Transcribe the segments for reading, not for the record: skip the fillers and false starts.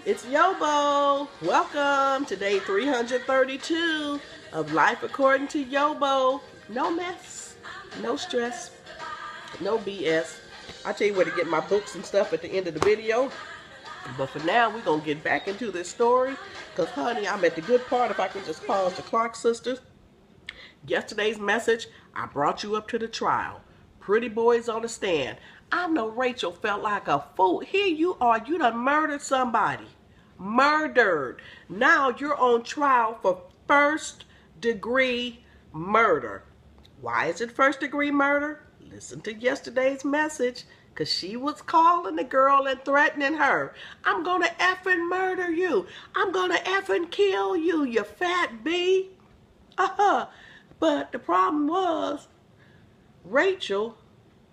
It's Yobo. Welcome to day 332 of Life According to Yobo. No mess, no stress, no BS. I'll tell you where to get my books and stuff at the end of the video. But for now, we're going to get back into this story. Because, honey, I'm at the good part. If I can just pause the Clark sisters. Yesterday's message, I brought you up to the trial. Pretty boys on the stand. I know Rachel felt like a fool. Here you are. You done murdered somebody. Murdered. Now you're on trial for first-degree murder. Why is it first-degree murder? Listen to yesterday's message, because she was calling the girl and threatening her. I'm going to effing murder you. I'm going to effing kill you, you fat bee. But the problem was, Rachel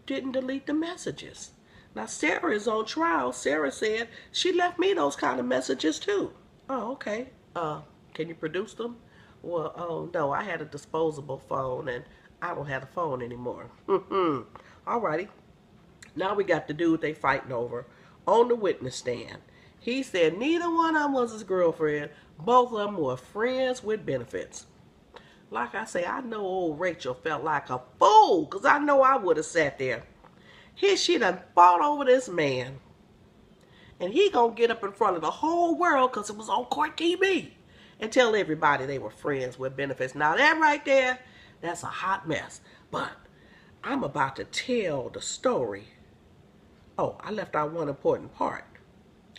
didn't delete the messages. Now, Sarah is on trial. Sarah said she left me those kind of messages too. Oh, okay. Can you produce them? Well, oh, no, I had a disposable phone and I don't have a phone anymore. Alrighty. Now we got the dude they fighting over on the witness stand. He said neither one of them was his girlfriend. Both of them were friends with benefits. Like I say, I know old Rachel felt like a fool, because I know I would have sat there. Here she done fought over this man. And he gonna get up in front of the whole world, because it was on court TV, and tell everybody they were friends with benefits. Now that right there, that's a hot mess. But I'm about to tell the story. Oh, I left out one important part.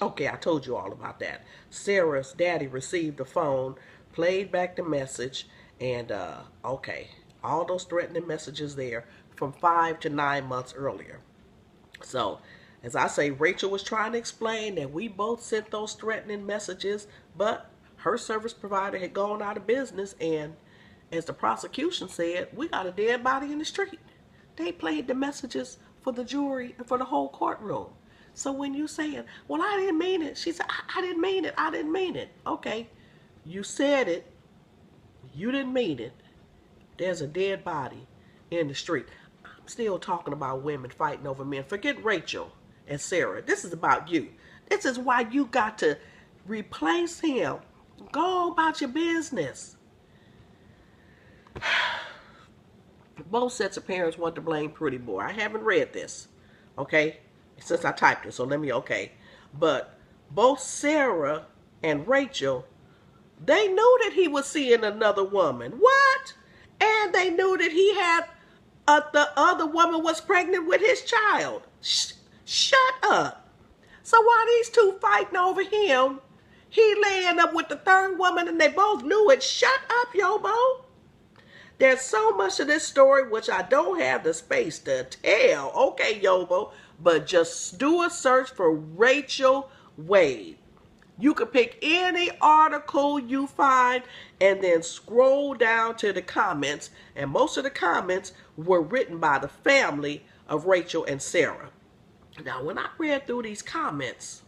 Okay, I told you all about that. Sarah's daddy received the phone, played back the message, and okay, all those threatening messages there from 5 to 9 months earlier. So, as I say, Rachel was trying to explain that we both sent those threatening messages, but her service provider had gone out of business, and as the prosecution said, we got a dead body in the street. They played the messages for the jury and for the whole courtroom. So when you saying, well, I didn't mean it, she said, I didn't mean it, I didn't mean it. Okay, you said it. You didn't mean it. There's a dead body in the street. I'm still talking about women fighting over men. Forget Rachel and Sarah. This is about you. This is why you got to replace him. Go about your business. Both sets of parents want to blame Pretty Boy. I haven't read this, okay, since I typed it, so let me, okay. But both Sarah and Rachel, they knew that he was seeing another woman. What? And they knew that he had, the other woman was pregnant with his child. Shut up. So while these two fighting over him, he laying up with the third woman and they both knew it. Shut up, Yobo. There's so much of this story which I don't have the space to tell. Okay, Yobo, but just do a search for Rachel Wade. You can pick any article you find and then scroll down to the comments. And most of the comments were written by the family of Rachel and Sarah. Now, when I read through these comments,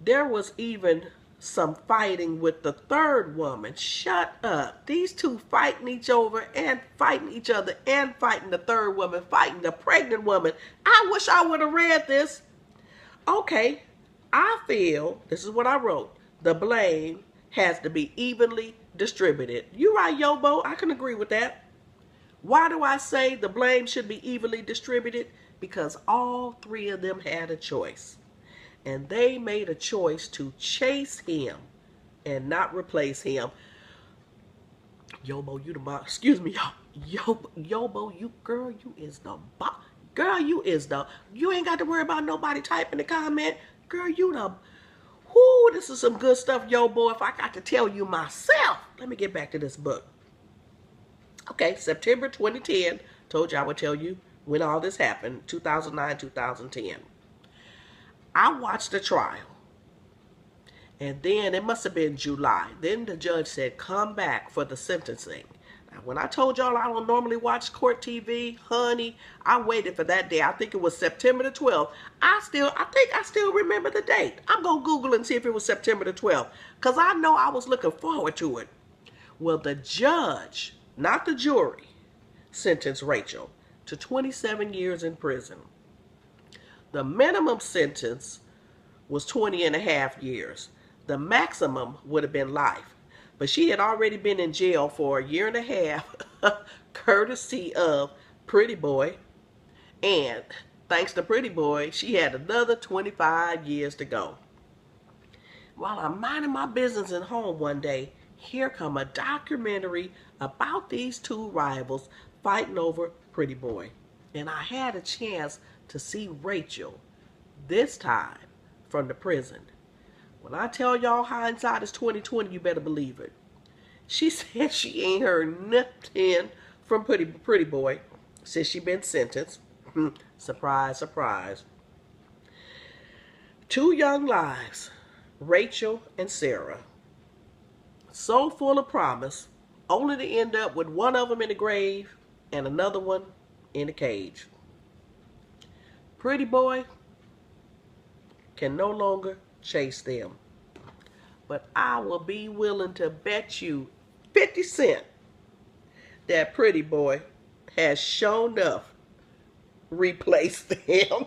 there was even some fighting with the third woman. Shut up. These two fighting each other and fighting each other and fighting the third woman, fighting the pregnant woman. I wish I would have read this. Okay. I feel, this is what I wrote, the blame has to be evenly distributed. You're right, Yobo. I can agree with that. Why do I say the blame should be evenly distributed? Because all three of them had a choice. And they made a choice to chase him and not replace him. Yobo, you the boss. Excuse me, Yobo, you girl, you is the boss. Girl, you is the, you ain't got to worry about nobody typing the comment. Girl, you the, whoo, this is some good stuff, Yobo, if I got to tell you myself. Let me get back to this book. Okay, September 2010, told you I would tell you when all this happened, 2009, 2010. I watched the trial, and then it must have been July. Then the judge said, come back for the sentencing. Now, when I told y'all I don't normally watch court TV, honey, I waited for that day. I think it was September the 12th. I think I still remember the date. I'm going to Google and see if it was September the 12th, because I know I was looking forward to it. Well, the judge, not the jury, sentenced Rachel to 27 years in prison. The minimum sentence was 20.5 years. The maximum would have been life. But she had already been in jail for a 1.5 years, courtesy of Pretty Boy. And thanks to Pretty Boy, she had another 25 years to go. While I'm minding my business at home one day, here come a documentary about these two rivals fighting over Pretty Boy. And I had a chance to see Rachel, this time from the prison. When I tell y'all hindsight is 20/20, you better believe it. She said she ain't heard nothing from Pretty Boy since she been sentenced. Surprise, surprise. Two young lives, Rachel and Sarah. So full of promise, only to end up with one of them in the grave and another one in a cage. Pretty Boy can no longer chase them. But I will be willing to bet you 50 cents that Pretty Boy has shown enough replaced them.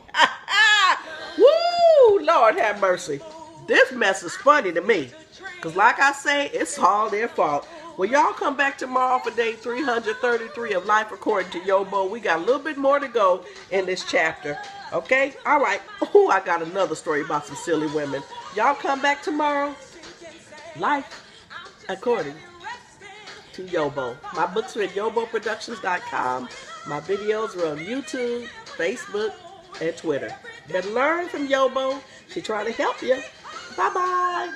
Woo! Lord have mercy. This mess is funny to me. Because like I say, it's all their fault. Well, y'all come back tomorrow for day 333 of Life According to YoBo. We got a little bit more to go in this chapter. Okay? All right. Oh, I got another story about some silly women. Y'all come back tomorrow. Life According to YoBo. My books are at yoboproductions.com. My videos are on YouTube, Facebook, and Twitter. Better learn from YoBo. She's trying to help you. Bye-bye.